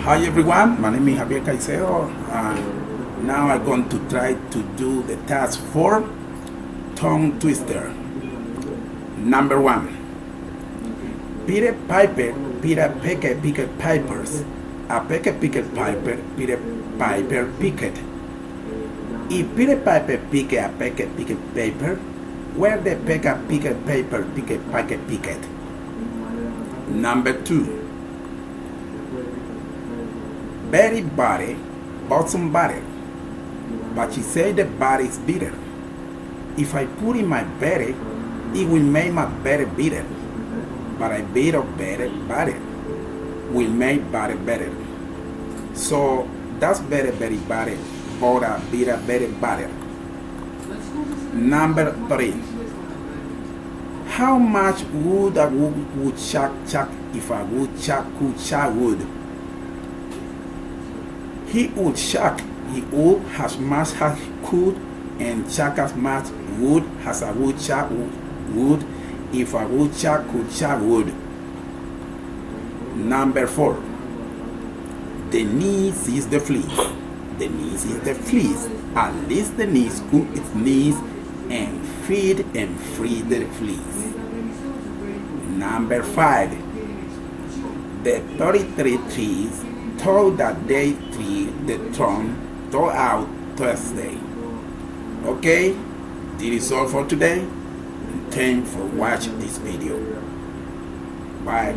Hi everyone, my name is Javier Caicedo, and now I'm going to try to do the task 4 tongue twister. Number 1. Peter Piper, Peter Picket, Picket Pipers. A Picket, Picket Piper, Peter Piper Picket. If Peter Piper pick a Picket, Picket paper, where the Picket, Picket paper, Picket, Picket, Picket. Number 2. Betty body bought some butter, but she said the butter is bitter. If I put in my butter, it will make my butter bitter. But I bet of butter will make butter better. So that's better, Betty butter, bought a bitter, better butter. Number 3. How much would a woodchuck chuck if a woodchuck could chuck wood? He would chuck, he would as much as he could, and chuck as much wood as a woodchuck would if a woodchuck could chuck wood. Number 4. The knees is the fleece. The knees is the fleece. At least the knees cook its knees and feed and free the fleece. Number 5. The 33 trees told that they tree the throne throw out Thursday. Okay, this is all for today. And thanks for watching this video. Bye.